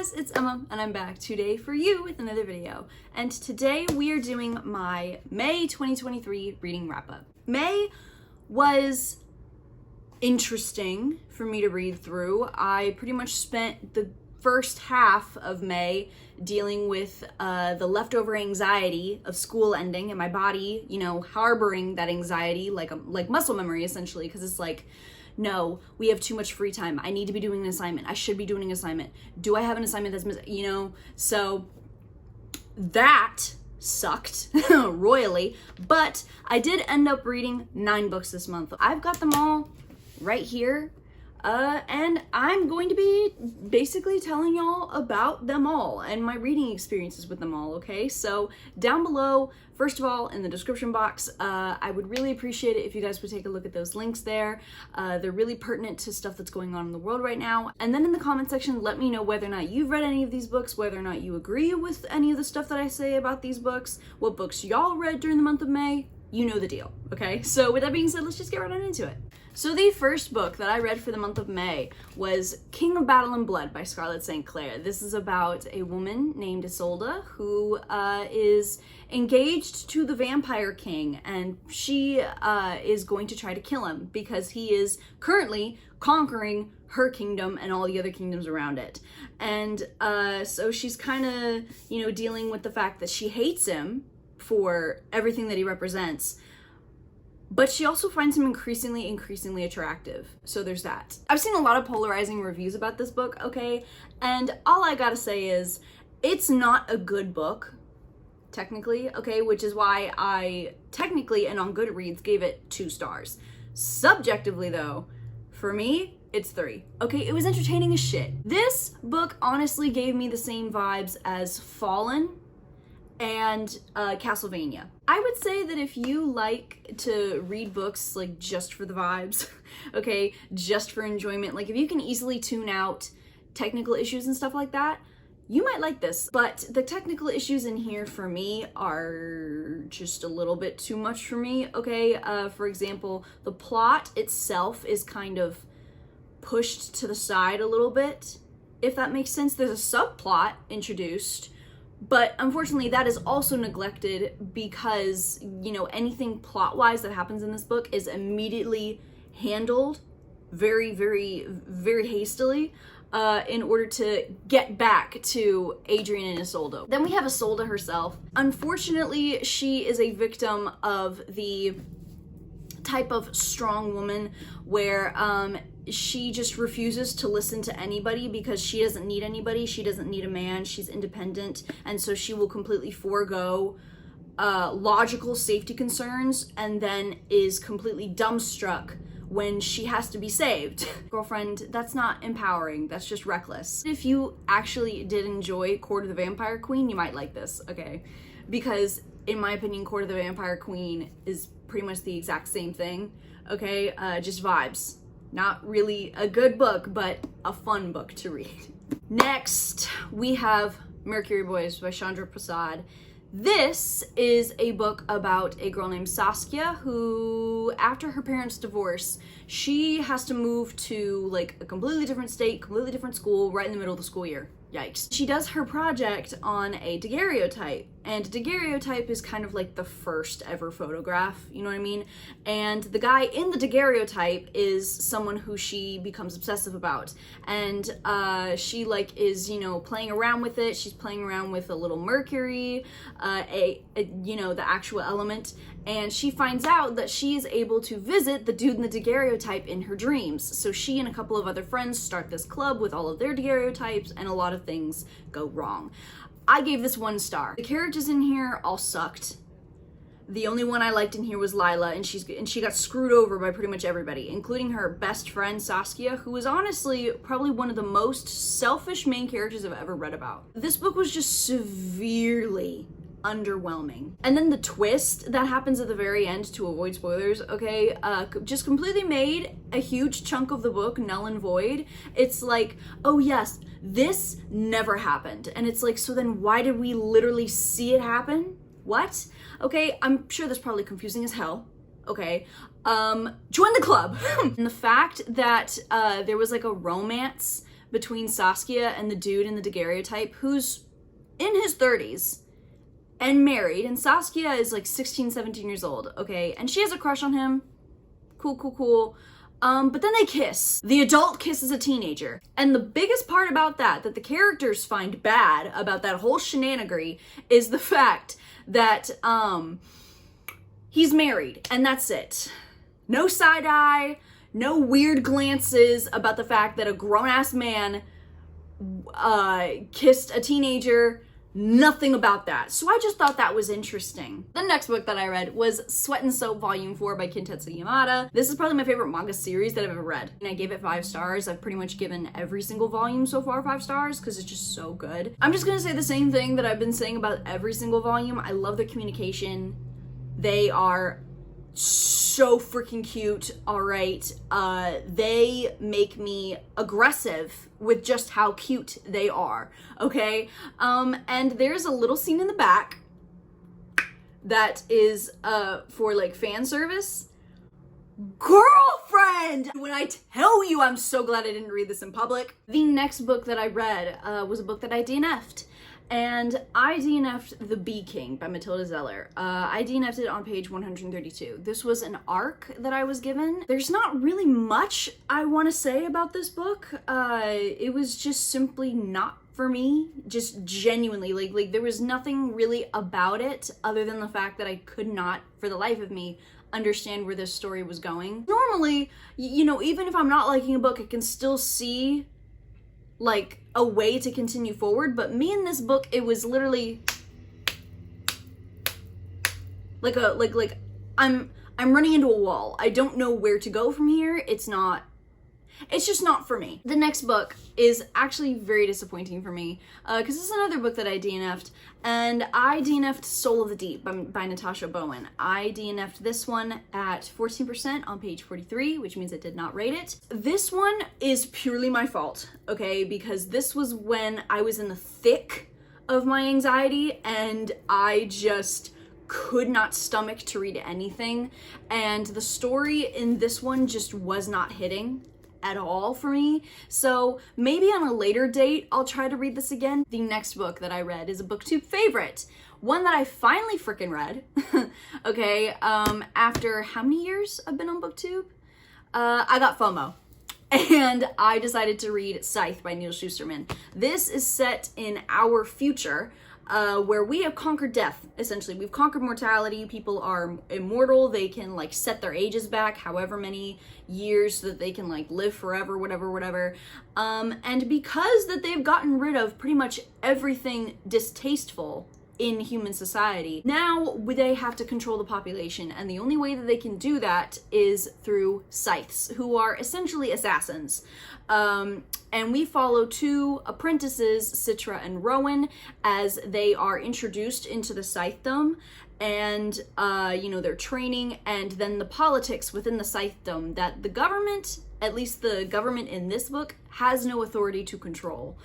guys, it's Emma and I'm back today for you with another video. And today we are doing my May 2023 reading wrap-up. May was interesting for me to read through. I pretty much spent the first half of May dealing with the leftover anxiety of school ending and my body, you know, harboring that anxiety like muscle memory essentially, because it's like, no, we have too much free time. I need to be doing an assignment. I should be doing an assignment. Do I have an assignment that's missing? You know, so that sucked royally, but I did end up reading 9 books this month. I've got them all right here. And I'm going to be basically telling y'all about them all and my reading experiences with them all, okay? So down below, first of all, in the description box, I would really appreciate it if you guys would take a look at those links there. They're really pertinent to stuff that's going on in the world right now. And then in the comment section, let me know whether or not you've read any of these books, whether or not you agree with any of the stuff that I say about these books, what books y'all read during the month of May. You know the deal, okay? So with that being said, let's just get right on into it. So the first book that I read for the month of May was King of Battle and Blood by Scarlett St. Clair. This is about a woman named Isolde who is engaged to the Vampire King, and she is going to try to kill him because he is currently conquering her kingdom and all the other kingdoms around it. And so she's kind of, you know, dealing with the fact that she hates him for everything that he represents, but she also finds him increasingly attractive. So there's that. I've seen a lot of polarizing reviews about this book, okay? And all I gotta say is, it's not a good book, technically, okay? Which is why I technically, and on Goodreads, gave it 2 stars. Subjectively though, for me, it's 3. Okay, it was entertaining as shit. This book honestly gave me the same vibes as Fallen and Castlevania. I would say that if you like to read books like just for the vibes, okay, just for enjoyment, like if you can easily tune out technical issues and stuff like that, you might like this. But the technical issues in here for me are just a little bit too much for me, okay? For example, the plot itself is kind of pushed to the side a little bit, if that makes sense. There's a subplot introduced, but unfortunately that is also neglected because, you know, anything plot-wise that happens in this book is immediately handled very hastily in order to get back to Adrian and Isolde. Then we have Isolde herself. Unfortunately, she is a victim of the type of strong woman where she just refuses to listen to anybody because she doesn't need anybody. She doesn't need a man. She's independent, and so she will completely forego logical safety concerns and then is completely dumbstruck when she has to be saved. Girlfriend, that's not empowering, that's just reckless. If you actually did enjoy Court of the Vampire Queen, you might like this, okay? Because in my opinion, Court of the Vampire Queen is pretty much the exact same thing, okay? Just vibes. Not really a good book, but a fun book to read. Next, we have Mercury Boys by Chandra Prasad. This is a book about a girl named Saskia who, after her parents' divorce, she has to move to like a completely different state, completely different school, right in the middle of the school year. Yikes. She does her project on a daguerreotype, and daguerreotype is kind of like the first ever photograph, you know what I mean? And the guy in the daguerreotype is someone who she becomes obsessive about, and she like is, you know, playing around with it. She's playing around with a little mercury, you know, the actual element, and she finds out that she is able to visit the dude in the daguerreotype in her dreams. So she and a couple of other friends start this club with all of their daguerreotypes, and a lot of things go wrong. I gave this 1 star. The characters in here all sucked. The only one I liked in here was Lila, and she got screwed over by pretty much everybody, including her best friend Saskia, who is honestly probably one of the most selfish main characters I've ever read about. This book was just severely underwhelming. And then the twist that happens at the very end, to avoid spoilers, okay, just completely made a huge chunk of the book null and void. It's like, oh yes, this never happened. And it's like, so then why did we literally see it happen? What? Okay, I'm sure that's probably confusing as hell. Okay, join the club. And the fact that there was like a romance between Saskia and the dude in the daguerreotype who's in his 30s and married, and Saskia is like 16, 17 years old, okay? And she has a crush on him. Cool. But then they kiss. The adult kisses a teenager. And the biggest part about that the characters find bad about that whole shenanigery is the fact that, he's married, and that's it. No side-eye, no weird glances about the fact that a grown-ass man kissed a teenager. Nothing about that. So I just thought that was interesting. The next book that I read was Sweat and Soap Volume 4 by Kintetsu Yamada. This is probably my favorite manga series that I've ever read. And I gave it 5 stars. I've pretty much given every single volume so far 5 stars because it's just so good. I'm just gonna say the same thing that I've been saying about every single volume. I love their communication. They are so freaking cute, all right? They make me aggressive with just how cute they are, okay? And there's a little scene in the back that is for like fan service. Girlfriend! When I tell you, I'm so glad I didn't read this in public. The next book that I read was a book that I DNFed. And I DNFed The B King by Mathilda Zeller. I DNFed it on page 132. This was an arc that I was given. There's not really much I want to say about this book. It was just simply not for me. Just genuinely, like there was nothing really about it other than the fact that I could not, for the life of me, understand where this story was going. Normally, you know, even if I'm not liking a book, I can still see like a way to continue forward, but me in this book, it was literally like I'm running into a wall. I don't know where to go from here. It's just not for me. The next book is actually very disappointing for me because it's another book that I DNF'd, and I DNF'd Soul of the Deep by Natasha Bowen. I DNF'd this one at 14% on page 43, which means I did not rate it. This one is purely my fault, okay, because this was when I was in the thick of my anxiety and I just could not stomach to read anything, and the story in this one just was not hitting at all for me. So maybe on a later date, I'll try to read this again. The next book that I read is a BookTube favorite. One that I finally freaking read, okay, after how many years I've been on BookTube? I got FOMO. And I decided to read Scythe by Neal Shusterman. This is set in our future, where we have conquered death, essentially. We've conquered mortality. People are immortal. They can like set their ages back however many years so that they can like live forever, whatever. And because that they've gotten rid of pretty much everything distasteful in human society, now they have to control the population, and the only way that they can do that is through scythes, who are essentially assassins. And we follow 2 apprentices, Citra and Rowan, as they are introduced into the scythedom, and you know, their training, and then the politics within the scythedom that the government, at least the government in this book, has no authority to control.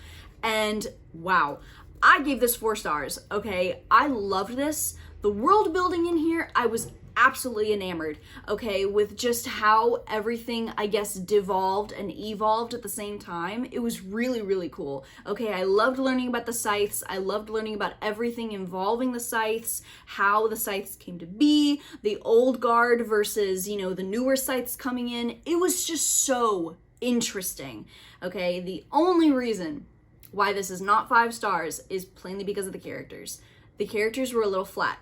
And wow, I gave this 4 stars, okay? I loved this. The world building in here, I was absolutely enamored, okay, with just how everything, I guess, devolved and evolved at the same time. It was really, really cool. Okay, I loved learning about the scythes. I loved learning about everything involving the scythes, how the scythes came to be, the old guard versus, you know, the newer scythes coming in. It was just so interesting, okay? The only reason why this is not 5 stars is plainly because of the characters. The characters were a little flat.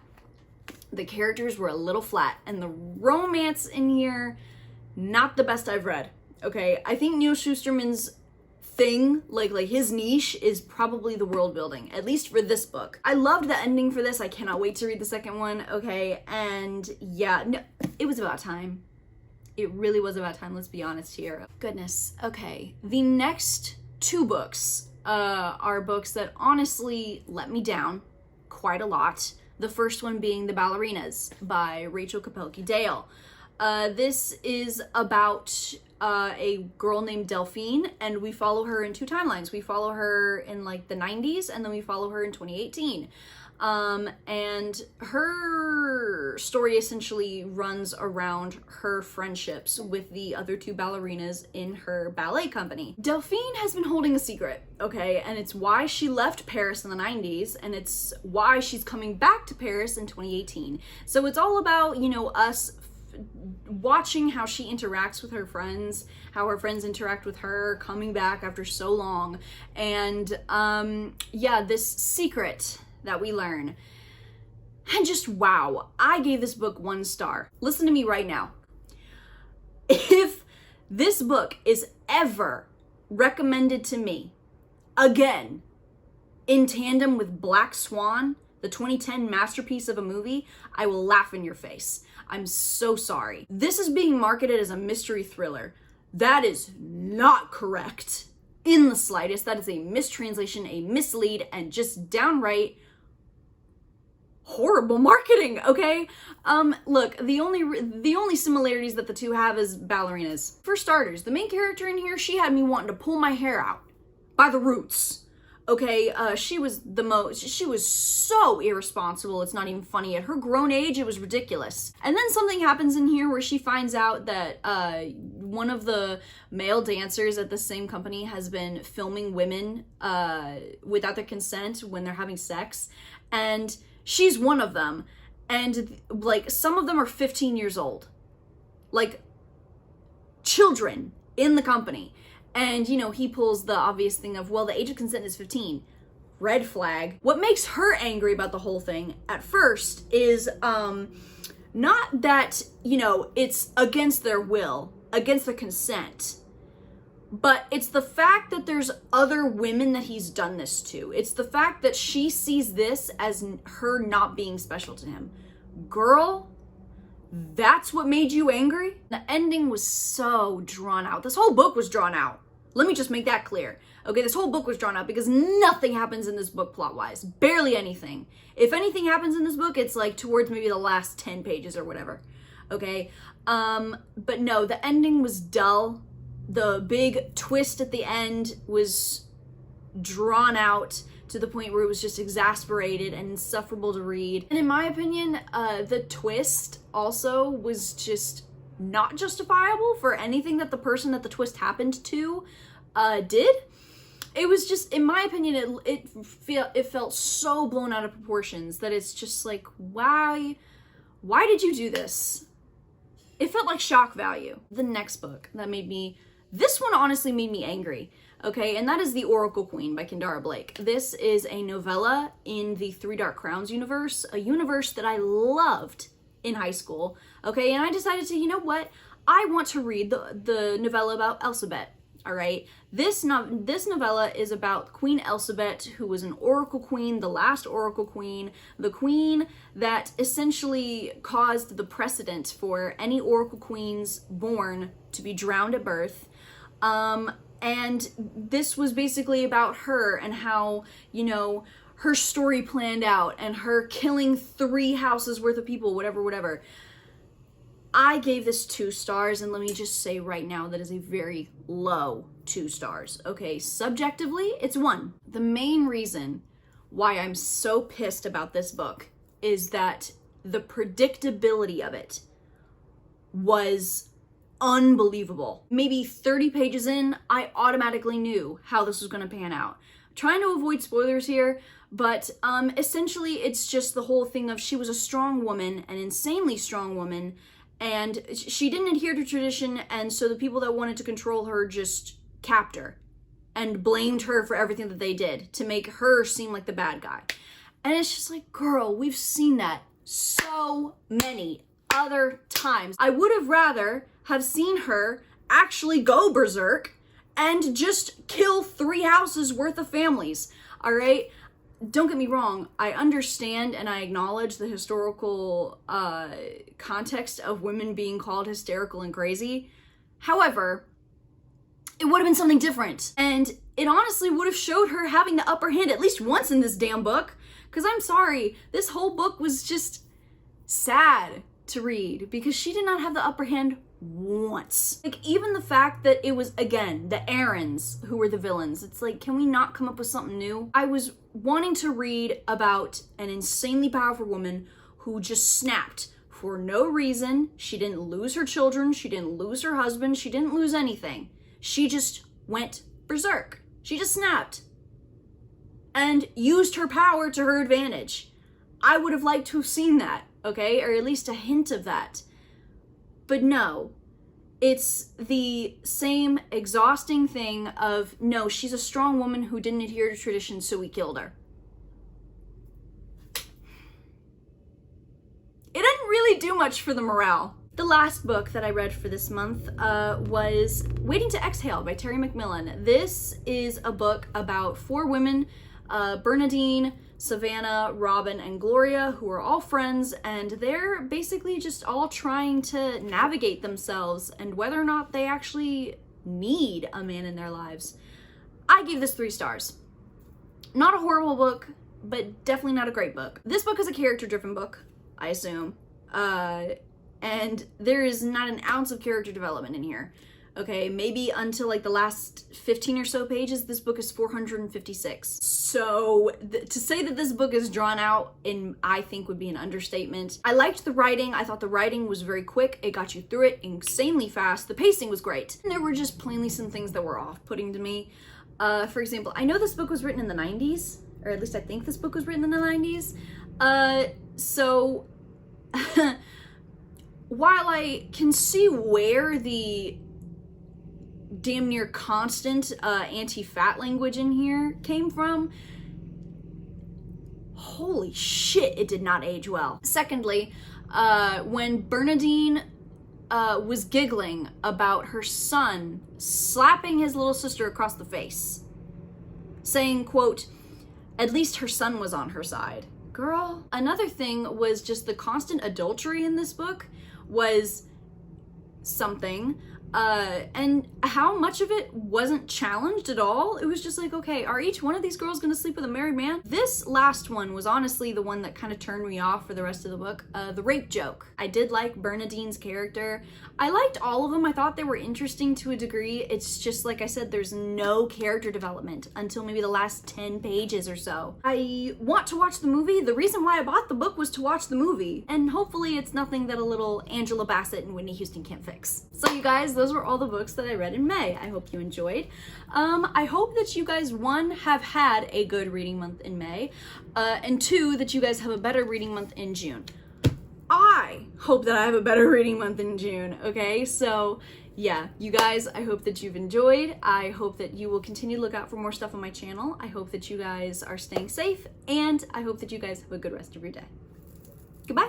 And the romance in here, not the best I've read, okay? I think Neal Shusterman's thing, like his niche, is probably the world building, at least for this book. I loved the ending for this. I cannot wait to read the second one, okay? And yeah, no, it was about time. It really was about time, let's be honest here. Goodness, okay. The next 2 books are books that honestly let me down quite a lot. The first one being The Ballerinas by Kapelke-Dale. This is about a girl named Delphine, and we follow her in two timelines. We follow her in like the 90s, and then we follow her in 2018. And her story essentially runs around her friendships with the other two ballerinas in her ballet company. Delphine has been holding a secret, okay? And it's why she left Paris in the 90s, and it's why she's coming back to Paris in 2018. So it's all about, you know, us watching how she interacts with her friends, how her friends interact with her, coming back after so long. And, yeah, this secret that we learn. And just wow, I gave this book 1 star. Listen to me right now. If this book is ever recommended to me again in tandem with Black Swan, the 2010 masterpiece of a movie, I will laugh in your face. I'm so sorry. This is being marketed as a mystery thriller. That is not correct in the slightest. That is a mistranslation, a mislead, and just downright horrible marketing, okay? Look, the only similarities that the two have is ballerinas. For starters, the main character in here, she had me wanting to pull my hair out by the roots. Okay, she was so irresponsible, it's not even funny. At her grown age, it was ridiculous. And then something happens in here where she finds out that one of the male dancers at the same company has been filming women without their consent when they're having sex. And she's one of them. And, like, some of them are 15 years old. Like, children in the company. And, you know, he pulls the obvious thing of, well, the age of consent is 15. Red flag. What makes her angry about the whole thing at first is not that, you know, it's against their will, against their consent, but it's the fact that there's other women that he's done this to. It's the fact that she sees this as her not being special to him. Girl, that's what made you angry? The ending was so drawn out. This whole book was drawn out. Let me just make that clear. Okay, this whole book was drawn out because nothing happens in this book plot-wise. Barely anything. If anything happens in this book, it's like towards maybe the last 10 pages or whatever. Okay? But no, the ending was dull. The big twist at the end was drawn out to the point where it was just exasperated and insufferable to read. And in my opinion, the twist also was just not justifiable for anything that the person that the twist happened to did. It was just, in my opinion, it felt so blown out of proportions that it's just like, why did you do this? It felt like shock value. The next book that this one honestly made me angry. Okay, and that is The Oracle Queen by Kendare Blake. This is a novella in the Three Dark Crowns universe, a universe that I loved in high school. Okay, and I decided to, you know what? I want to read the novella about Elsebet. All right, this novella is about Queen Elsebet, who was an oracle queen, the last oracle queen, the queen that essentially caused the precedent for any oracle queens born to be drowned at birth. And this was basically about her and how, you know, her story planned out and her killing 3 houses worth of people, whatever. I gave this 2 stars, and let me just say right now that is a very low 2 stars. Okay, subjectively, it's 1. The main reason why I'm so pissed about this book is that the predictability of it was unbelievable. Maybe 30 pages in, I automatically knew how this was going to pan out. I'm trying to avoid spoilers here, but essentially it's just the whole thing of she was a strong woman, an insanely strong woman, and she didn't adhere to tradition, and so the people that wanted to control her just capped her and blamed her for everything that they did to make her seem like the bad guy. And it's just like, girl, we've seen that so many other times. I would have rather have seen her actually go berserk and just kill 3 houses worth of families, all right? Don't get me wrong, I understand and I acknowledge the historical context of women being called hysterical and crazy. However, it would have been something different. And it honestly would have showed her having the upper hand at least once in this damn book. Because I'm sorry, this whole book was just sad. to read because she did not have the upper hand once. Like, even the fact that it was, again, the Aarons who were the villains. It's like, can we not come up with something new? I was wanting to read about an insanely powerful woman who just snapped for no reason. She didn't lose her children. She didn't lose her husband. She didn't lose anything. She just went berserk. She just snapped and used her power to her advantage. I would have liked to have seen that, okay? Or at least a hint of that. But no, it's the same exhausting thing of, no, she's a strong woman who didn't adhere to tradition, so we killed her. It didn't really do much for the morale. The last book that I read for this month was Waiting to Exhale by Terry McMillan. This is a book about 4 women, Bernadine, Savannah, Robin, and Gloria, who are all friends, and they're basically just all trying to navigate themselves and whether or not they actually need a man in their lives. I gave this 3 stars. Not a horrible book, but definitely not a great book. This book is a character-driven book, I assume, and there is not an ounce of character development in here. Okay, maybe until like the last 15 or so pages, this book is 456. So to say that this book is drawn out, I think would be an understatement. I liked the writing. I thought the writing was very quick. It got you through it insanely fast. The pacing was great. And there were just plainly some things that were off-putting to me. For example, I know this book was written in the 90s, or at least I think this book was written in the 90s. So while I can see where the damn near constant anti-fat language in here came from, holy shit, it did not age well. Secondly, when Bernadine was giggling about her son slapping his little sister across the face, saying, quote, at least her son was on her side. Girl. Another thing was just the constant adultery in this book was something. And how much of it wasn't challenged at all. It was just like, okay, are each one of these girls gonna sleep with a married man? This last one was honestly the one that kind of turned me off for the rest of the book. The rape joke. I did like Bernadine's character. I liked all of them. I thought they were interesting to a degree. It's just, like I said, there's no character development until maybe the last 10 pages or so. I want to watch the movie. The reason why I bought the book was to watch the movie. And hopefully it's nothing that a little Angela Bassett and Whitney Houston can't fix. So you guys, those were all the books that I read in May. I hope you enjoyed. I hope that you guys, 1, have had a good reading month in May, and 2, that you guys have a better reading month in June. I hope that I have a better reading month in June, okay? So yeah, you guys, I hope that you've enjoyed. I hope that you will continue to look out for more stuff on my channel. I hope that you guys are staying safe, and I hope that you guys have a good rest of your day. Goodbye.